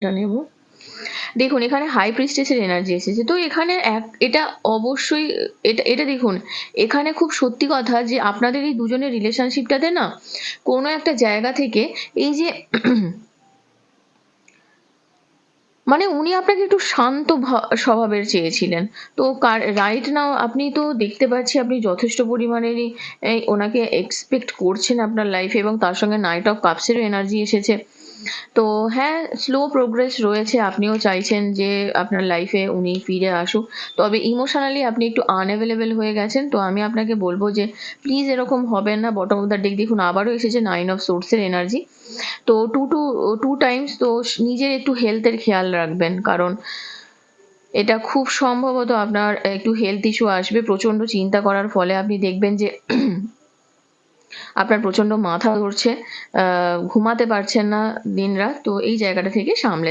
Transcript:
কার্ডটা নেব। দেখুন এখানে হাই প্রিস্টেসের এনার্জি এসেছে, তো এখানে এটা অবশ্যই এটা দেখুন, এখানে খুব সত্যি কথা যে আপনাদের এই দুজনের রিলেশনশিপটাতে না কোনো একটা জায়গা থেকে এই যে মানে উনি আপনাকে একটু শান্ত স্বভাবের চেয়েছিলেন। তো রাইট নাও আপনি তো দেখতে পাচ্ছি আপনি যথেষ্ট পরিমাণেরই ওনাকে এক্সপেক্ট করছেন আপনার লাইফে, এবং তার সঙ্গে নাইট অফ কাপসেরও এনার্জি এসেছে। তো হ্যাঁ, স্লো প্রোগ্রেস রয়েছে, আপনিও চাইছেন যে আপনার লাইফে উনি ফিরে আসুক, তবে ইমোশনালি আপনি একটু আনঅ্যাভেলেবেল হয়ে গেছেন। তো আমি আপনাকে বলবো যে প্লিজ এরকম হবেন না। বটম অফ দ্য ডেক দেখুন আবারও এসেছে নাইন অফ সোর্সের এনার্জি। তো টু টাইমস তো নিজের একটু হেলথের খেয়াল রাখবেন, কারণ এটা খুব সম্ভবত আপনার একটু হেলথ ইস্যু আসবে। প্রচন্ড চিন্তা করার ফলে আপনি দেখবেন যে আপনার প্রচন্ড মাথা ধরছে, ঘুমাতে পারছেন না দিনরাত। তো এই জায়গাটা থেকে সামলে